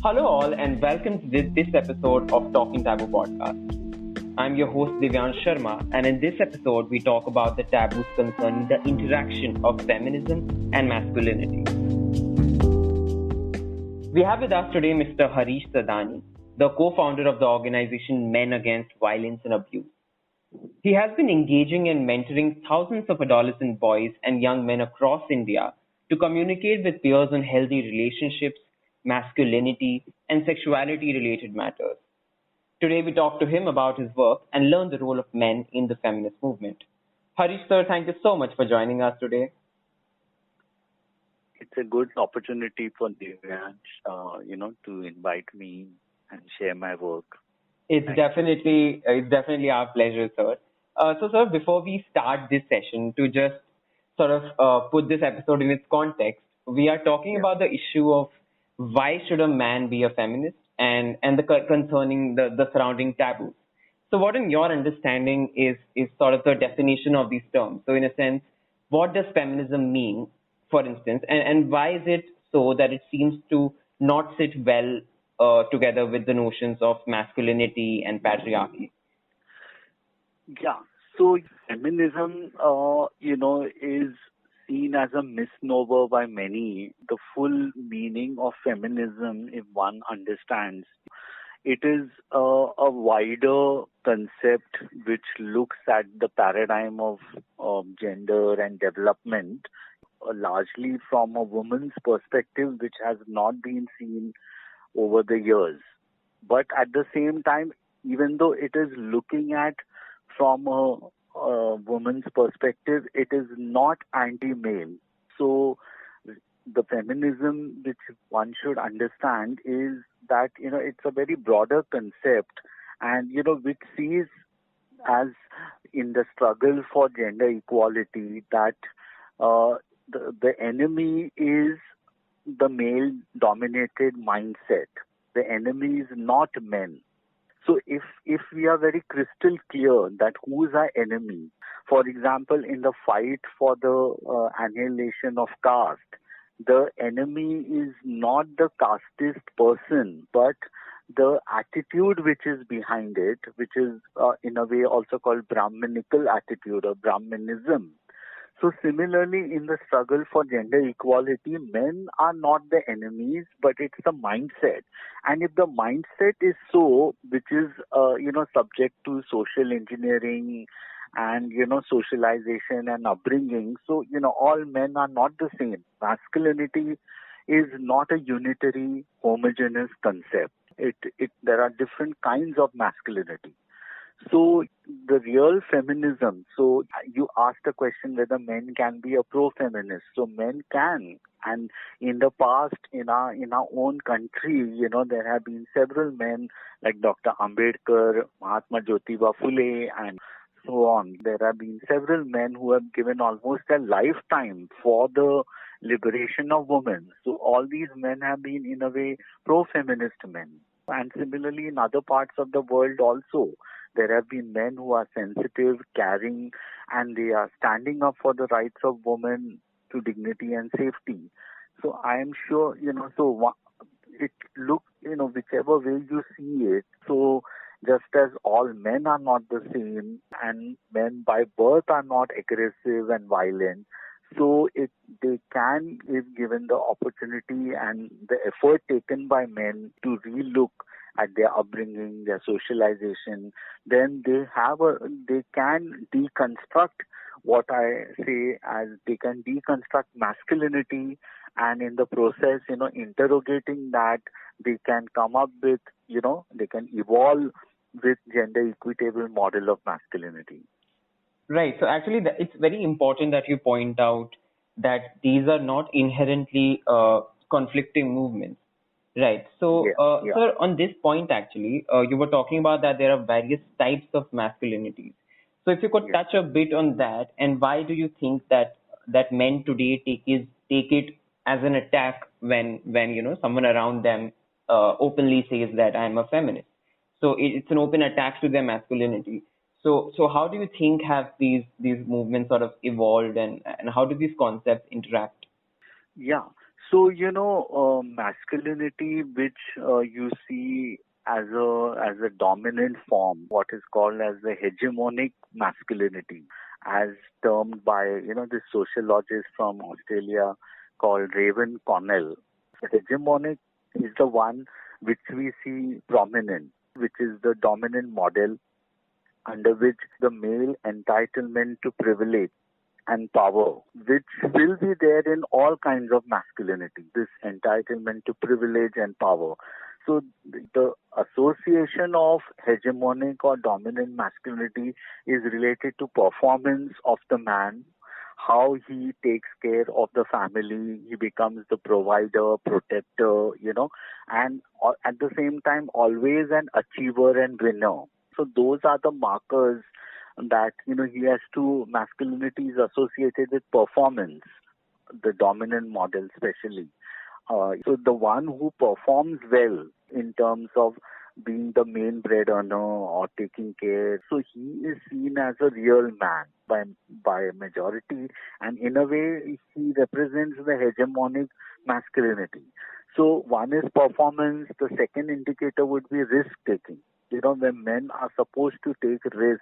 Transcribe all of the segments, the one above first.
Hello, all, and welcome to this episode of Talking Taboo podcast. I'm your host, Divyan Sharma, and in this episode, we talk about the taboos concerning the interaction of feminism and masculinity. We have with us today Mr. Harish Sadani, the co founder of the organization Men Against Violence and Abuse. He has been engaging and mentoring thousands of adolescent boys and young men across India to communicate with peers on healthy relationships, masculinity, and sexuality related matters. Today, we talk to him about his work and learn the role of men in the feminist movement. Harish, sir, thank you so much for joining us today. It's a good opportunity for Divyansh, to invite me and share my work. It's definitely our pleasure, sir. Sir, before we start this session, to just sort of put this episode in its context, we are talking about the issue of why should a man be a feminist and concerning the surrounding taboos. So, what in your understanding is sort of the definition of these terms? So, in a sense, what does feminism mean, for instance, and why is it so that it seems to not sit well together with the notions of masculinity and patriarchy? Yeah. So feminism, is seen as a misnomer by many. The full meaning of feminism, if one understands, it is a wider concept which looks at the paradigm of gender and development largely from a woman's perspective, which has not been seen over the years. But at the same time, even though it is looking at from a woman's perspective, it is not anti-male. So the feminism which one should understand is that, it's a very broader concept and, which sees as in the struggle for gender equality that the enemy is the male-dominated mindset. The enemy is not men. So if we are very crystal clear that who is our enemy, for example, in the fight for the annihilation of caste, the enemy is not the casteist person, but the attitude which is behind it, which is in a way also called Brahminical attitude or Brahmanism. So similarly, in the struggle for gender equality, men are not the enemies, but it's the mindset. And if the mindset is so, which is, subject to social engineering and, socialization and upbringing, so, all men are not the same. Masculinity is not a unitary, homogeneous concept. There are different kinds of masculinity. So the real feminism, so you asked a question whether men can be a pro-feminist. So men can. And in the past, in our own country, there have been several men like Dr. Ambedkar, Mahatma Jyotiba Phule, and so on. There have been several men who have given almost a lifetime for the liberation of women. So all these men have been, in a way, pro-feminist men. And similarly, in other parts of the world also, there have been men who are sensitive, caring, and they are standing up for the rights of women to dignity and safety. So I am sure, it looks, whichever way you see it. So just as all men are not the same and men by birth are not aggressive and violent, so they can, if given the opportunity and the effort taken by men to relook at their upbringing, their socialization, then they can deconstruct what I say as they can deconstruct masculinity, and in the process, interrogating that, they can come up with, they can evolve with gender equitable model of masculinity. Right. So actually, it's very important that you point out that these are not inherently conflicting movements. Right. So, sir, on this point, actually, you were talking about that there are various types of masculinities. So, if you could touch a bit on that, and why do you think that men today take it as an attack when someone around them openly says that I'm a feminist? So it's an open attack to their masculinity. So how do you think have these movements sort of evolved, and how do these concepts interact? Yeah. So, masculinity, which you see as a dominant form, what is called as the hegemonic masculinity, as termed by, this sociologist from Australia called Raven Connell. So hegemonic is the one which we see prominent, which is the dominant model under which the male entitlement to privilege and power, which will be there in all kinds of masculinity, this entitlement to privilege and power. So the association of hegemonic or dominant masculinity is related to performance of the man, how he takes care of the family, he becomes the provider, protector, and at the same time always an achiever and winner. So those are the markers that, he has to, masculinity is associated with performance, the dominant model especially. So the one who performs well in terms of being the main bread earner or taking care, so he is seen as a real man by a majority, and in a way he represents the hegemonic masculinity. So one is performance, the second indicator would be risk taking. When men are supposed to take risk,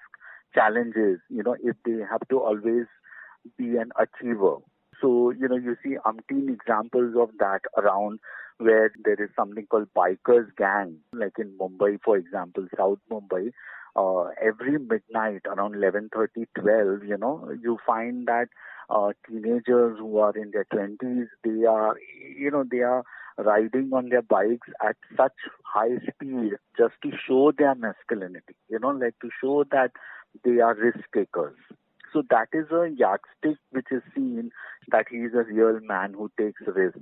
challenges, if they have to always be an achiever. So, you see umpteen examples of that around, where there is something called bikers gang, like in Mumbai, for example, South Mumbai. Every midnight around 11:30, 12, you find that teenagers who are in their 20s, they are riding on their bikes at such high speed just to show their masculinity, like to show that they are risk takers. So that is a yardstick which is seen that he is a real man who takes risks.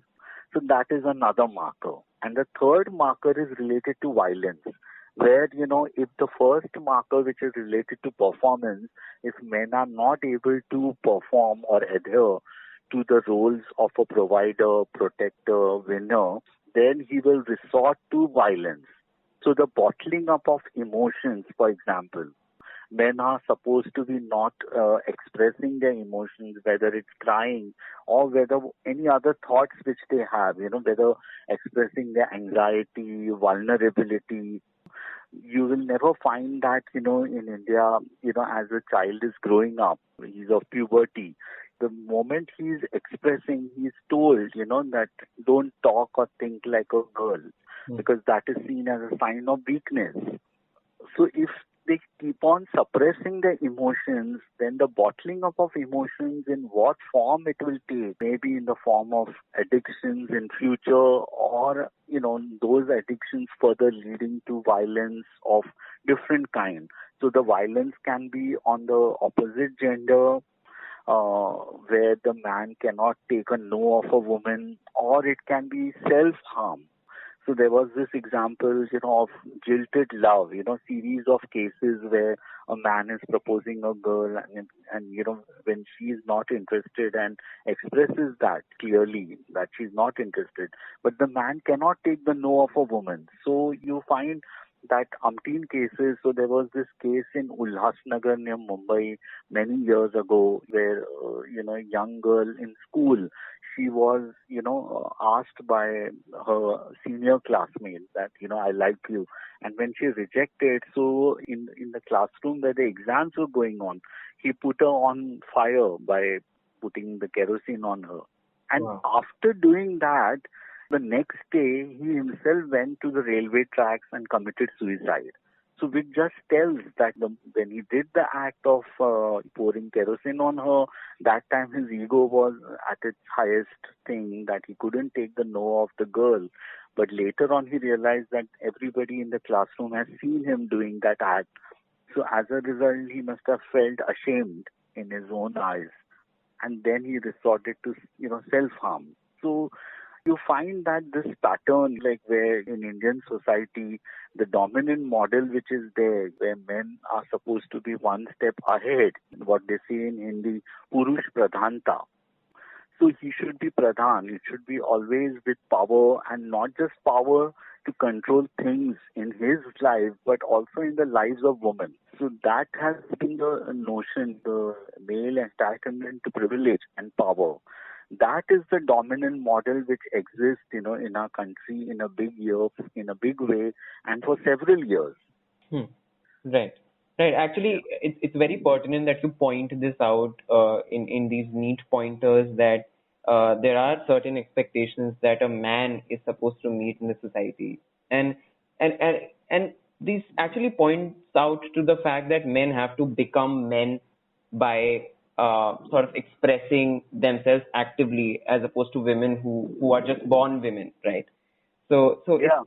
So that is another marker. And the third marker is related to violence, where, if the first marker, which is related to performance, if men are not able to perform or adhere to the roles of a provider, protector, winner, then he will resort to violence. So the bottling up of emotions, for example, men are supposed to be not expressing their emotions, whether it's crying or whether any other thoughts which they have, whether expressing their anxiety, vulnerability. You will never find that, in India, as a child is growing up, he's of puberty. The moment he's expressing, he's told, that don't talk or think like a girl, because that is seen as a sign of weakness. So if they keep on suppressing their emotions, then the bottling up of emotions, in what form it will take, maybe in the form of addictions in future, or, those addictions further leading to violence of different kind. So the violence can be on the opposite gender, where the man cannot take a no of a woman, or it can be self-harm. So there was this example, of jilted love, series of cases where a man is proposing a girl, and when she is not interested and expresses that clearly that she's not interested, but the man cannot take the no of a woman. So you find that umpteen cases. So there was this case in Ulhasnagar near Mumbai many years ago, where, a young girl in school, she was, asked by her senior classmate that, I like you. And when she rejected, so in the classroom where the exams were going on, he put her on fire by putting the kerosene on her. And Wow. after doing that, the next day, he himself went to the railway tracks and committed suicide. So which just tells that when he did the act of pouring kerosene on her, that time his ego was at its highest thing, that he couldn't take the no of the girl. But later on, he realized that everybody in the classroom has seen him doing that act. So as a result, he must have felt ashamed in his own eyes. And then he resorted to, self-harm. So you find that this pattern, like where in Indian society, the dominant model which is there, where men are supposed to be one step ahead, what they say in Hindi, Purush Pradhanta. So he should be Pradhan. It should be always with power, and not just power to control things in his life, but also in the lives of women. So that has been the notion, the male entitlement to privilege and power. That is the dominant model which exists, in our country in a big way, and for several years. Hmm. Right. Right. Actually, it's very pertinent that you point this out in these neat pointers that there are certain expectations that a man is supposed to meet in the society, and and this actually points out to the fact that men have to become men by sort of expressing themselves actively, as opposed to women who are just born women, right? So it's Yeah,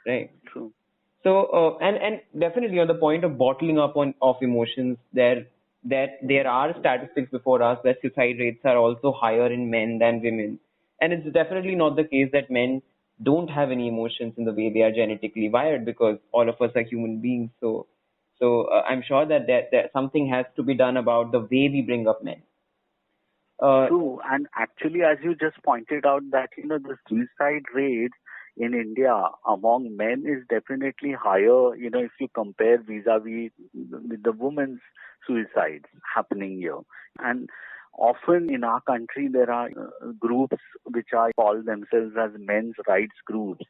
right. true. So and definitely on the point of bottling up on of emotions, there are statistics before us that suicide rates are also higher in men than women, and it's definitely not the case that men don't have any emotions in the way they are genetically wired, because all of us are human beings. So I'm sure that that something has to be done about the way we bring up men. Uh, True. And actually, as you just pointed out, that, the suicide rates in India among men is definitely higher, if you compare vis-a-vis with the women's suicides happening here. And often in our country, there are groups which are call themselves as men's rights groups.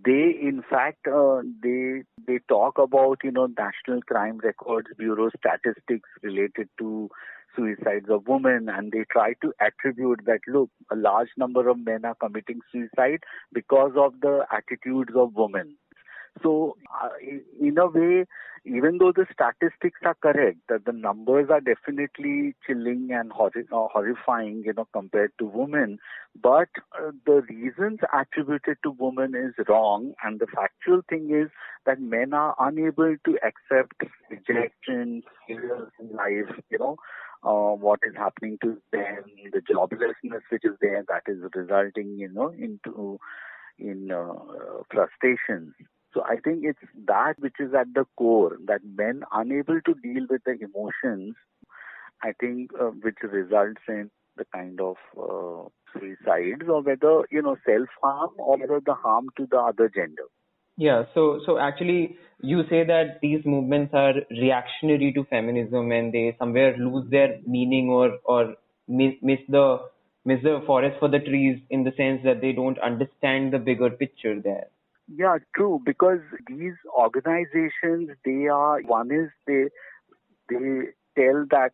They, in fact, they talk about, National Crime Records Bureau statistics related to suicides of women, and they try to attribute that, look, a large number of men are committing suicide because of the attitudes of women. So, in a way, even though the statistics are correct, that the numbers are definitely chilling and horrifying, compared to women, but the reasons attributed to women is wrong, and the factual thing is that men are unable to accept rejection, failures in life, what is happening to them, the joblessness which is there, that is resulting, into in frustrations. So I think it's that which is at the core, that men unable to deal with the emotions, I think, which results in the kind of suicides, or whether, self-harm, or whether the harm to the other gender. Yeah, so actually you say that these movements are reactionary to feminism, and they somewhere lose their meaning, or miss the forest for the trees, in the sense that they don't understand the bigger picture there. Yeah, true, because these organizations, one is they tell that,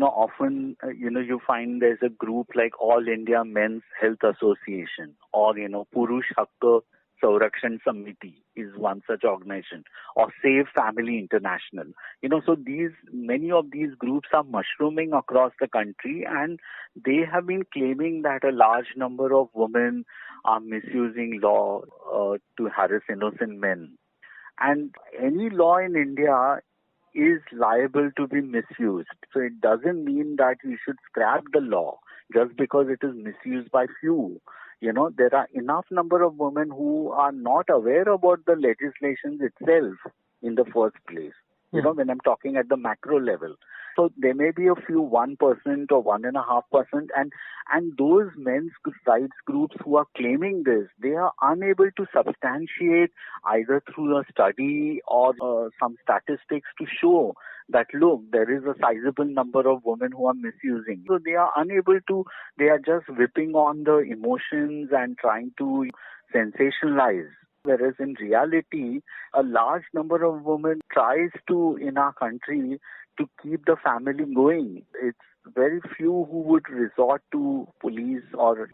often, you find there's a group like All India Men's Health Association, or, Purush Hakka Saurakshan Samiti is one such organization, or Save Family International. So many of these groups are mushrooming across the country, and they have been claiming that a large number of women are misusing law to harass innocent men. And any law in India is liable to be misused. So it doesn't mean that we should scrap the law just because it is misused by few. There are enough number of women who are not aware about the legislation itself in the first place. When I'm talking at the macro level. So there may be a few 1% or 1.5%, and those men's rights groups who are claiming this, they are unable to substantiate either through a study or some statistics to show that, look, there is a sizable number of women who are misusing. So they are unable to, they are just whipping on the emotions and trying to sensationalize. Whereas in reality, a large number of women tries to, in our country, to keep the family going. It's very few who would resort to police or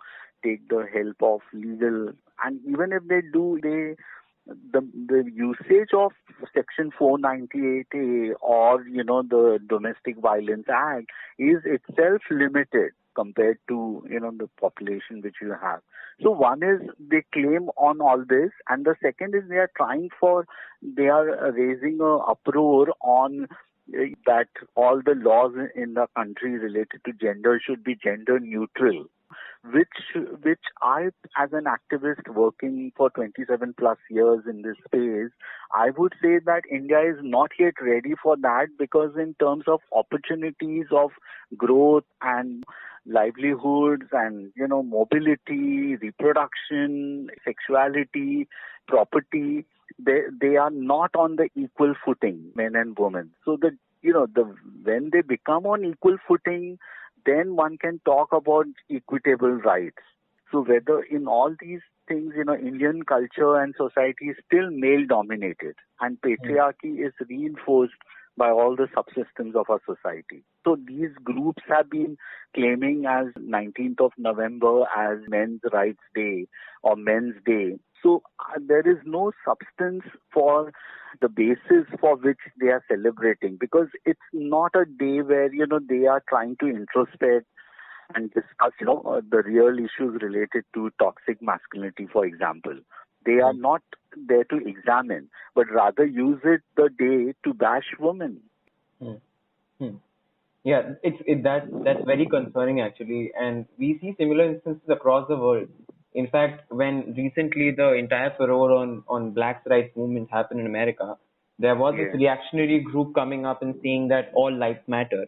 take the help of legal. And even if they do, the usage of Section 498A, or, the Domestic Violence Act, is itself limited compared to, the population which you have. So one is they claim on all this, and the second is they are raising a uproar on that all the laws in the country related to gender should be gender neutral, which I, as an activist working for 27 plus years in this space, I would say that India is not yet ready for that, because in terms of opportunities of growth and livelihoods and, mobility, reproduction, sexuality, property, they are not on the equal footing, men and women. So when they become on equal footing, then one can talk about equitable rights. So whether in all these things, Indian culture and society is still male dominated, and patriarchy is reinforced by all the subsystems of our society. So these groups have been claiming as 19th of November as Men's Rights Day or Men's Day. So there is no substance for the basis for which they are celebrating, because it's not a day where, they are trying to introspect and discuss, the real issues related to toxic masculinity, for example. They are not there to examine, but rather use it the day to bash women. Hmm. Hmm. Yeah, that's very concerning actually, and we see similar instances across the world. In fact, when recently the entire furore on Black rights movement happened in America, there was this reactionary group coming up and saying that all lives matter,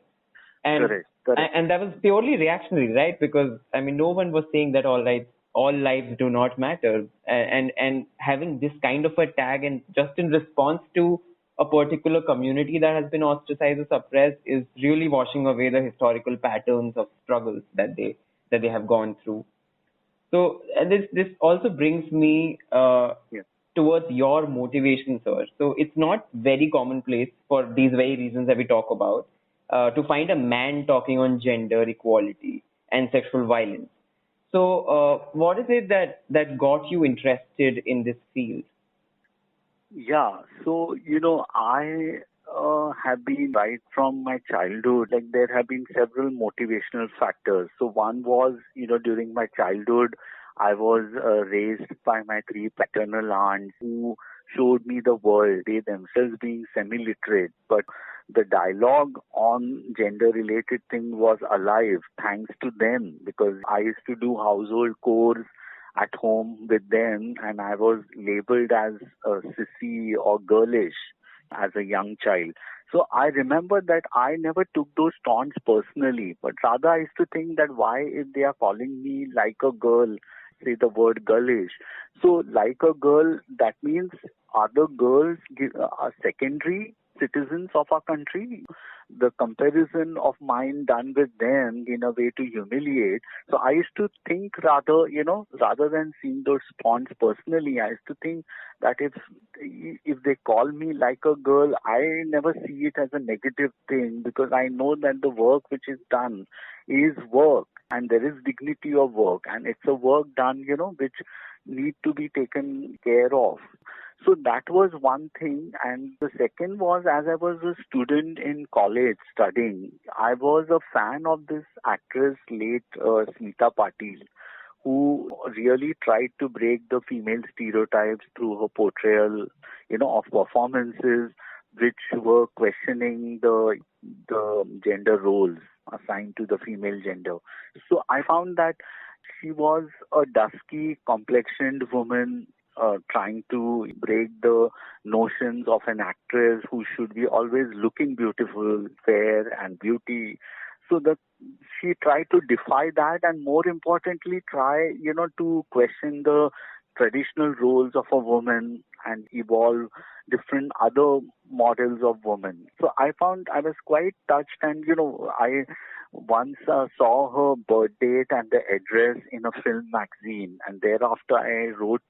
and Correct. and that was purely reactionary, right? Because I mean, no one was saying that all lives do not matter, and having this kind of a tag and just in response to a particular community that has been ostracized or suppressed is really washing away the historical patterns of struggles that they have gone through. So and this also brings me towards your motivation, sir. So it's not very commonplace for these very reasons that we talk about to find a man talking on gender equality and sexual violence. So what is it that got you interested in this field? Yeah. So, I have been right from my childhood, like there have been several motivational factors. So one was, during my childhood, I was raised by my three paternal aunts who showed me the world, they themselves being semi-literate, but the dialogue on gender related thing was alive thanks to them, because I used to do household chores at home with them, and I was labeled as sissy or girlish as a young child. So I remember that I never took those taunts personally, but rather I used to think that why if they are calling me like a girl, say the word girlish. So like a girl, that means other girls are secondary citizens of our country. The comparison of mine done with them in a way to humiliate. So I used to think rather than seeing those taunts personally, I used to think that if they call me like a girl, I never see it as a negative thing, because I know that the work which is done is work, and there is dignity of work, and it's a work done, which need to be taken care of. So that was one thing. And the second was, as I was a student in college studying, I was a fan of this actress, late Smita Patil, who really tried to break the female stereotypes through her portrayal, of performances which were questioning the gender roles assigned to the female gender. So I found that she was a dusky complexioned woman trying to break the notions of an actress who should be always looking beautiful, fair and beauty. So she tried to defy that, and more importantly try, to question the traditional roles of a woman and evolve different other models of women. So I found I was quite touched, and I once saw her birth date and the address in a film magazine, and thereafter I wrote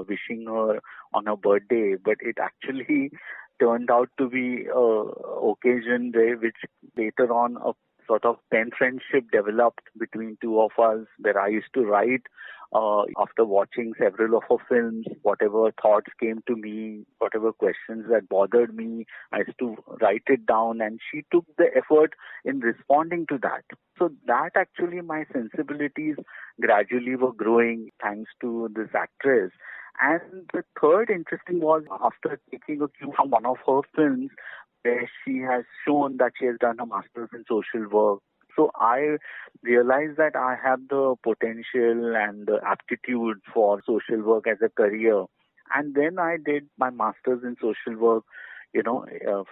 wishing her on her birthday, but it actually turned out to be a occasion which later on a sort of pen friendship developed between two of us, where I used to write after watching several of her films, whatever thoughts came to me, whatever questions that bothered me, I used to write it down, and she took the effort in responding to that. So that actually my sensibilities gradually were growing thanks to this actress. And the third interesting was, after taking a cue from one of her films, where she has shown that she has done a master's in social work. So I realized that I have the potential and the aptitude for social work as a career. And then I did my master's in social work,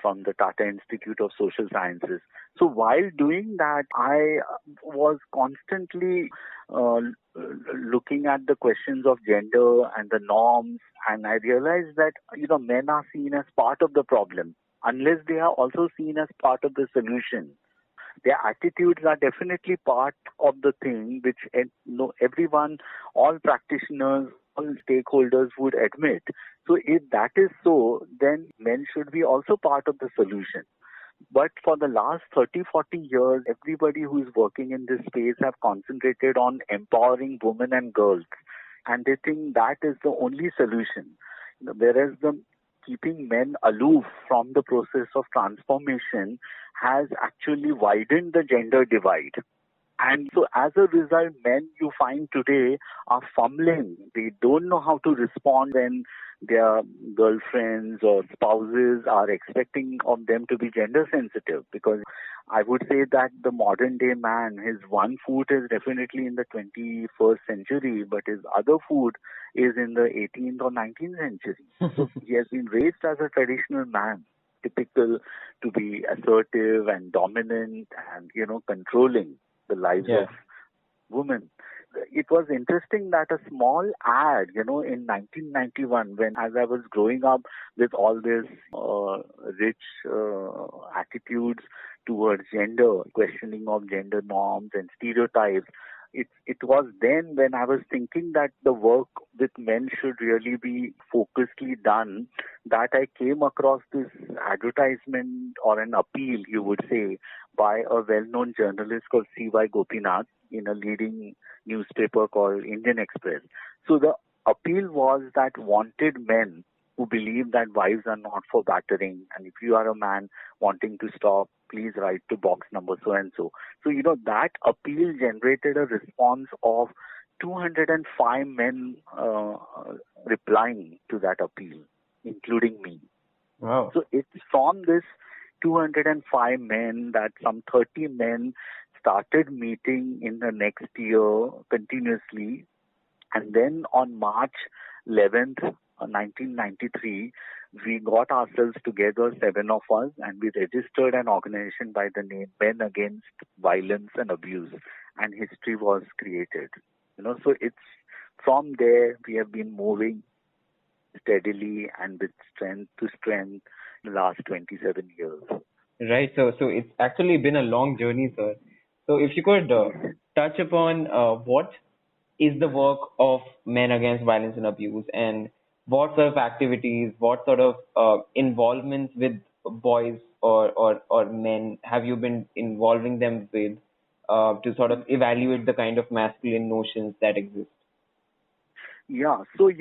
from the Tata Institute of Social Sciences. So while doing that, I was constantly looking at the questions of gender and the norms, and I realized that, men are seen as part of the problem unless they are also seen as part of the solution. Their attitudes are definitely part of the thing which everyone, all practitioners, all stakeholders would admit. So if that is so, then men should be also part of the solution. But for the last 30, 40 years, everybody who is working in this space have concentrated on empowering women and girls. And they think that is the only solution. Whereas the keeping men aloof from the process of transformation has actually widened the gender divide. And so as a result, men you find today are fumbling. They don't know how to respond when their girlfriends or spouses are expecting of them to be gender sensitive. Because I would say that the modern day man, his one foot is definitely in the 21st century, but his other foot is in the 18th or 19th century. So he has been raised as a traditional man, typical to be assertive and dominant and, controlling the lives of women. It was interesting that a small ad, in 1991, when as I was growing up with all this rich attitudes towards gender, questioning of gender norms and stereotypes, it was then when I was thinking that the work with men should really be focusedly done, that I came across this advertisement or an appeal, you would say, by a well-known journalist called C.Y. Gopinath in a leading newspaper called Indian Express. So the appeal was that wanted men who believe that wives are not for battering, and if you are a man wanting to stop, please write to box number so and so. So, that appeal generated a response of 205 men replying to that appeal, including me. Wow. So it's from this 205 men that some 30 men started meeting in the next year continuously. And then on March 11th, 1993, we got ourselves together, 7 of us, and we registered an organization by the name Men Against Violence and Abuse. And history was created. So it's from there we have been moving steadily and with strength to strength the last 27 years. Right. So it's actually been a long journey, sir. So if you could touch upon what is the work of Men Against Violence and Abuse, and what sort of activities, what sort of involvements with boys or men have you been involving them with to sort of evaluate the kind of masculine notions that exist? Yeah, so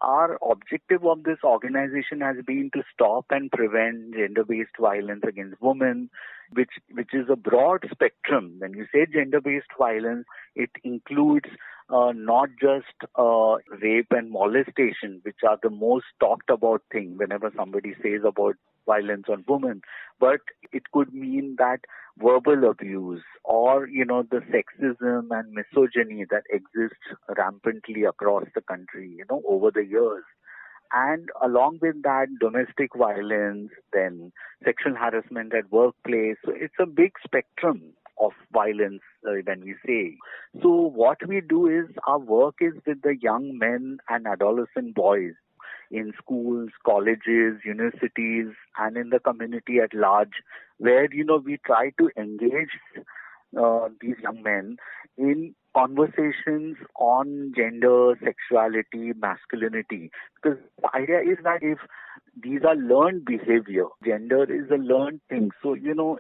our objective of this organization has been to stop and prevent gender-based violence against women, which is a broad spectrum. When you say gender-based violence, it includes not just rape and molestation, which are the most talked about thing whenever somebody says about violence on women, but it could mean that verbal abuse or, the sexism and misogyny that exists rampantly across the country, over the years. And along with that, domestic violence, then sexual harassment at workplace. So it's a big spectrum of violence when we say. So what we do is our work is with the young men and adolescent boys in schools, colleges, universities, and in the community at large, where, we try to engage these young men in conversations on gender, sexuality, masculinity. Because the idea is that if these are learned behavior, gender is a learned thing. So,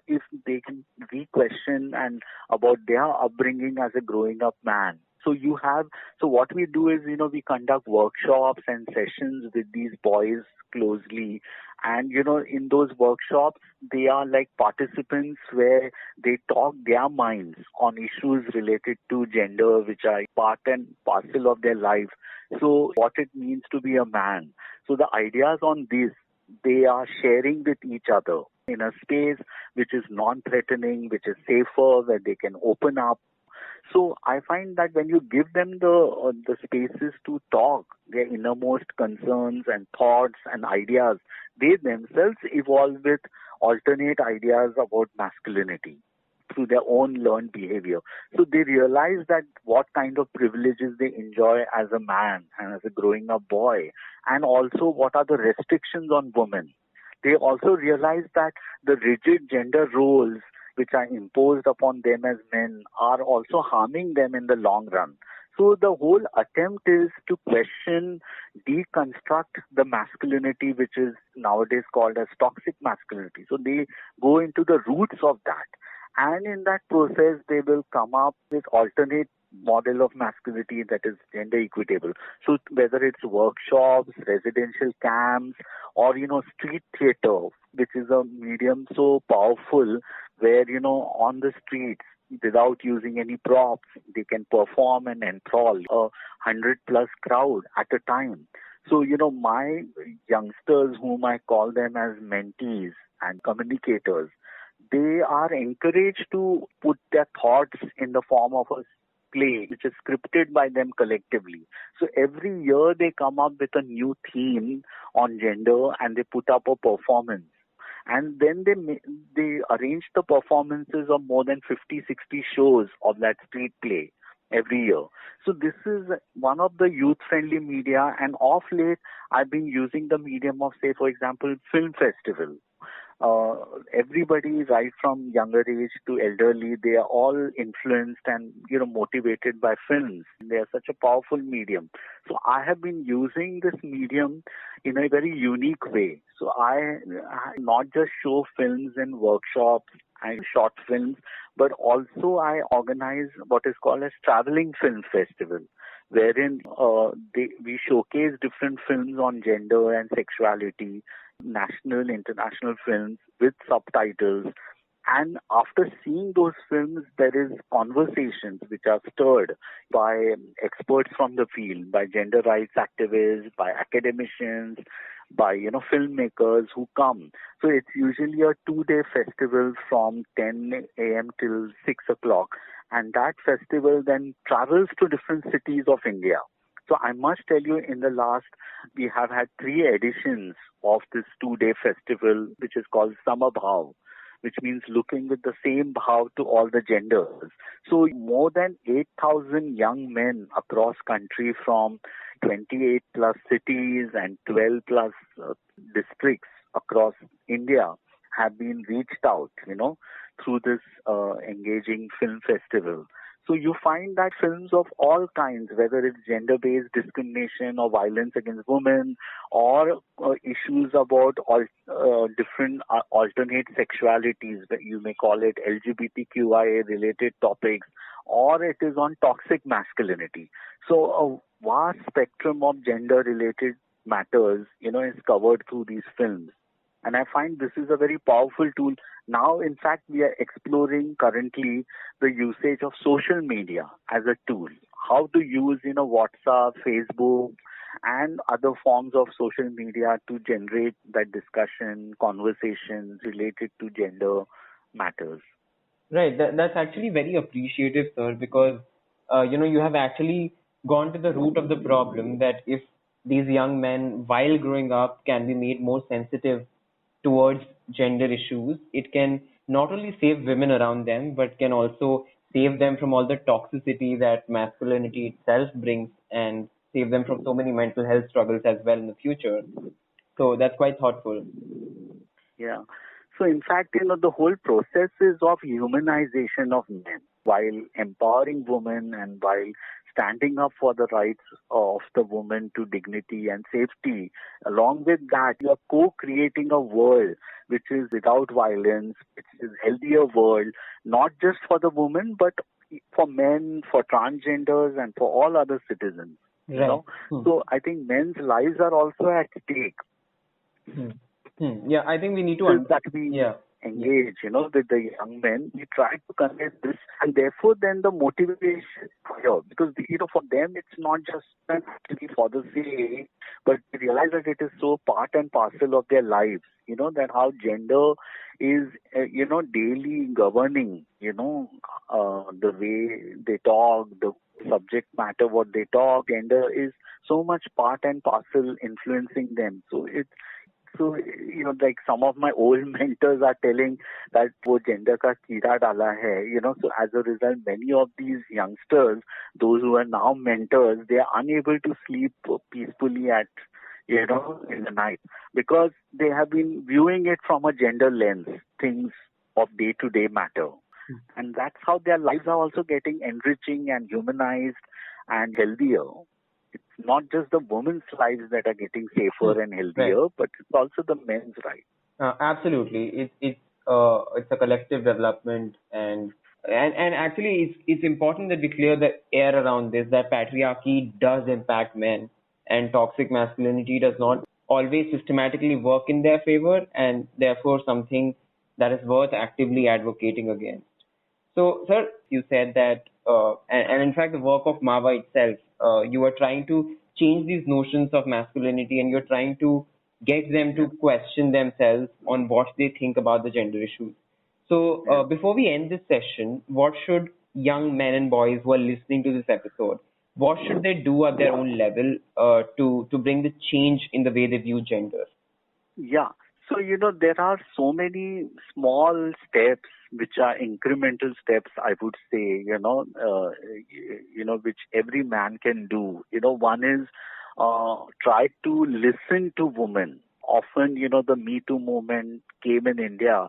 if they can re-question and about their upbringing as a growing up man. So what we do is, we conduct workshops and sessions with these boys closely. And, in those workshops, they are like participants where they talk their minds on issues related to gender, which are part and parcel of their life. So what it means to be a man. So the ideas on this, they are sharing with each other in a space which is non-threatening, which is safer, where they can open up. So I find that when you give them the spaces to talk their innermost concerns and thoughts and ideas, they themselves evolve with alternate ideas about masculinity through their own learned behavior. So they realize that what kind of privileges they enjoy as a man and as a growing up boy, and also what are the restrictions on women. They also realize that the rigid gender roles which are imposed upon them as men are also harming them in the long run. So the whole attempt is to question, deconstruct the masculinity, which is nowadays called as toxic masculinity. So they go into the roots of that. And in that process, they will come up with alternate model of masculinity that is gender equitable. So whether it's workshops, residential camps, or, street theater, which is a medium so powerful where, on the streets, without using any props, they can perform and enthrall 100+ crowd at a time. So, my youngsters, whom I call them as mentees and communicators, they are encouraged to put their thoughts in the form of a play, which is scripted by them collectively. So every year they come up with a new theme on gender and they put up a performance. And then they arrange the performances of more than 50, 60 shows of that street play every year. So this is one of the youth-friendly media, and of late I've been using the medium of, say, for example, film festival. Everybody, right from younger age to elderly, they are all influenced and motivated by films. They are such a powerful medium. So I have been using this medium in a very unique way. So I not just show films in workshops and short films, but also I organize what is called as traveling film festival, wherein we showcase different films on gender and sexuality, national, international films with subtitles. And after seeing those films, there is conversations which are stirred by experts from the field, by gender rights activists, by academicians, by filmmakers who come. So it's usually a 2-day festival from 10 a.m. till 6 o'clock. And that festival then travels to different cities of India. So I must tell you, in the last, we have had 3 editions of this 2-day festival, which is called Samabhav, which means looking with the same bhav to all the genders. So more than 8,000 young men across country from 28 plus cities and 12 plus districts across India have been reached out, through this engaging film festival. So you find that films of all kinds, whether it's gender-based discrimination or violence against women, or issues about different alternate sexualities, you may call it LGBTQIA-related topics, or it is on toxic masculinity. So a vast spectrum of gender-related matters, is covered through these films. And I find this is a very powerful tool. Now, in fact, we are exploring currently the usage of social media as a tool. How to use, WhatsApp, Facebook, and other forms of social media to generate that discussion, conversations related to gender matters. Right. That's actually very appreciative, sir, because, you have actually gone to the root of the problem, that if these young men, while growing up, can be made more sensitive towards gender issues, it can not only save women around them, but can also save them from all the toxicity that masculinity itself brings, and save them from so many mental health struggles as well in the future. So that's quite thoughtful. Yeah. So in fact, the whole process is of humanization of men, while empowering women and while standing up for the rights of the woman to dignity and safety. Along with that, you are co-creating a world which is without violence, which is a healthier world, not just for the woman, but for men, for transgenders, and for all other citizens. Right. So I think men's lives are also at stake. Yeah, I think we need to engage, with the young men. We try to convey this, and therefore then the motivation here, because for them it's not just actually for the sake, but they realize that it is so part and parcel of their lives. That how gender is, daily governing, the way they talk, the subject matter, what they talk. Gender is so much part and parcel influencing them. So, like some of my old mentors are telling that wo gender ka keeda dala hai, so as a result, many of these youngsters, those who are now mentors, they are unable to sleep peacefully at, in the night, because they have been viewing it from a gender lens, things of day-to-day matter. And that's how their lives are also getting enriching and humanized and healthier. It's not just the women's lives that are getting safer and Right. healthier, but it's also the men's right. Absolutely. It's a collective development, and actually it's important that we clear the air around this, that patriarchy does impact men, and toxic masculinity does not always systematically work in their favor, and therefore something that is worth actively advocating against. So, sir, you said that, and in fact, the work of MAVA itself, you are trying to change these notions of masculinity, and you're trying to get them to question themselves on what they think about the gender issues. So, before we end this session, what should young men and boys who are listening to this episode, what should they do at their own level to bring the change in the way they view gender? Yeah. So, there are so many small steps which are incremental steps, I would say, which every man can do. One is try to listen to women. Often, the Me Too movement came in India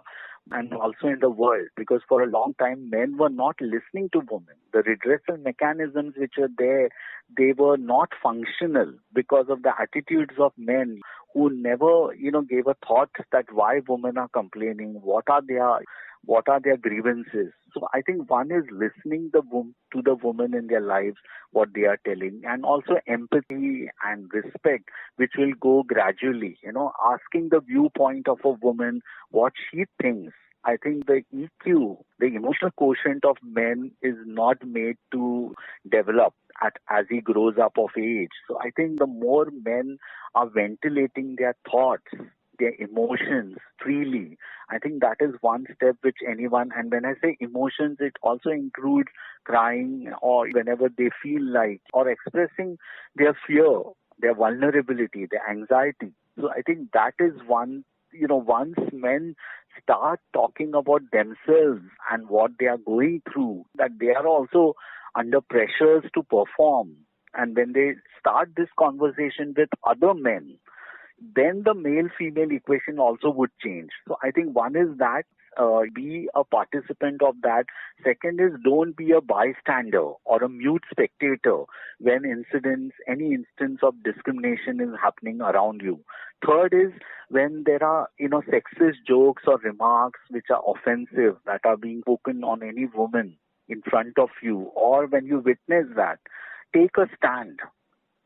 and also in the world, because for a long time men were not listening to women. The redressal mechanisms which were there, they were not functional because of the attitudes of men who never, gave a thought that why women are complaining, what are their grievances. So I think one is listening to the women in their lives, what they are telling, and also empathy and respect, which will go gradually. Asking the viewpoint of a woman, what she thinks. I think the EQ, the emotional quotient of men, is not made to develop as he grows up of age. So I think the more men are ventilating their thoughts, their emotions freely, I think that is one step which anyone, and when I say emotions, it also includes crying or whenever they feel like, or expressing their fear, their vulnerability, their anxiety. So I think that is one, once men start talking about themselves and what they are going through, that they are also under pressures to perform. And when they start this conversation with other men, then the male-female equation also would change. So I think one is that, be a participant of that. Second is, don't be a bystander or a mute spectator when any instance of discrimination is happening around you. Third is, when there are, sexist jokes or remarks which are offensive that are being spoken on any woman in front of you, or when you witness that, take a stand.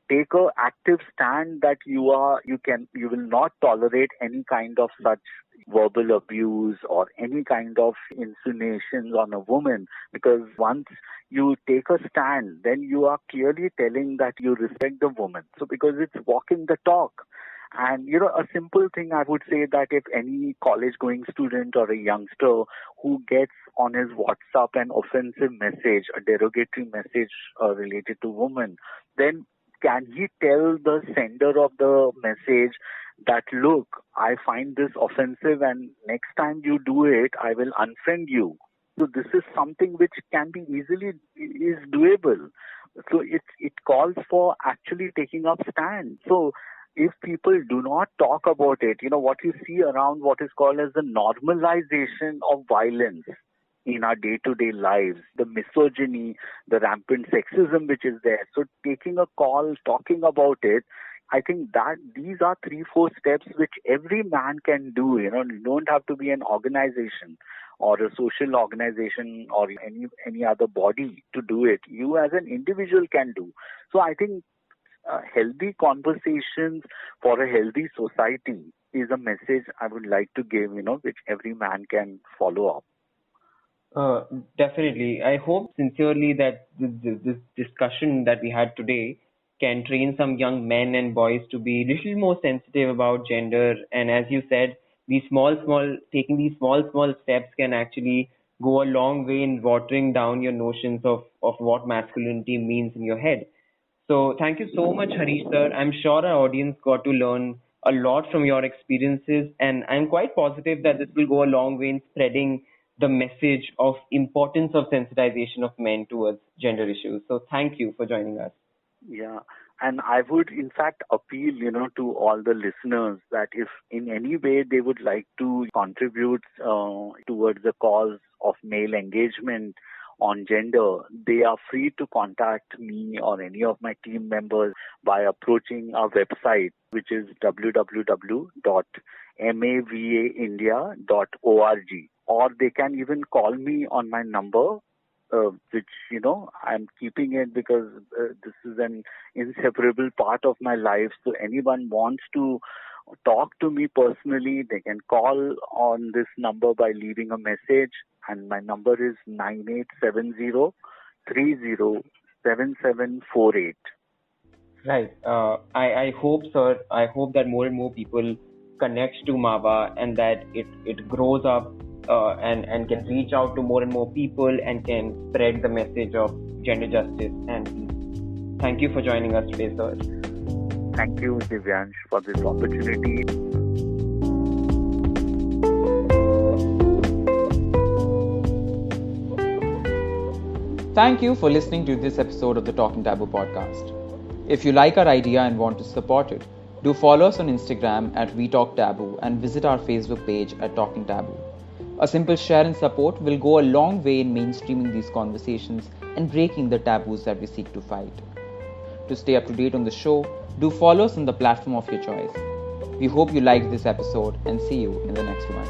Take a active stand that you will not tolerate any kind of such verbal abuse or any kind of insinuations on a woman, because once you take a stand, then you are clearly telling that you respect the woman. So because it's walking the talk. And, a simple thing I would say, that if any college-going student or a youngster who gets on his WhatsApp an offensive message, a derogatory message related to women, then can he tell the sender of the message that, look, I find this offensive and next time you do it, I will unfriend you. So this is something which can be is doable. So it calls for actually taking up stand. So if people do not talk about it, what you see around what is called as the normalization of violence in our day-to-day lives, the misogyny, the rampant sexism which is there. So taking a call, talking about it, I think that these are 3-4 steps which every man can do. You don't have to be an organization or a social organization or any other body to do it. You as an individual can do. So I think healthy conversations for a healthy society is a message I would like to give, which every man can follow up. Definitely. I hope sincerely that this discussion that we had today can train some young men and boys to be a little more sensitive about gender. And as you said, taking these small steps can actually go a long way in watering down your notions of what masculinity means in your head. So thank you so much, Harish sir. I'm sure our audience got to learn a lot from your experiences, and I'm quite positive that this will go a long way in spreading the message of importance of sensitization of men towards gender issues. So thank you for joining us. Yeah. And I would, in fact, appeal, to all the listeners that if in any way they would like to contribute towards the cause of male engagement on gender, they are free to contact me or any of my team members by approaching our website, which is www.mavaindia.org. Or they can even call me on my number, which, I'm keeping it because this is an inseparable part of my life. So anyone wants to talk to me personally, they can call on this number by leaving a message. And my number is 9870307748. Right. I hope, sir, I hope that more and more people connect to MAVA and that it grows up and can reach out to more and more people and can spread the message of gender justice and peace. Thank you for joining us today, sir. Thank you, Divyansh, for this opportunity. Thank you for listening to this episode of the Talking Taboo podcast. If you like our idea and want to support it, do follow us on Instagram at We Talk Taboo and visit our Facebook page at Talking Taboo. A simple share and support will go a long way in mainstreaming these conversations and breaking the taboos that we seek to fight. To stay up to date on the show, do follow us on the platform of your choice. We hope you liked this episode and see you in the next one.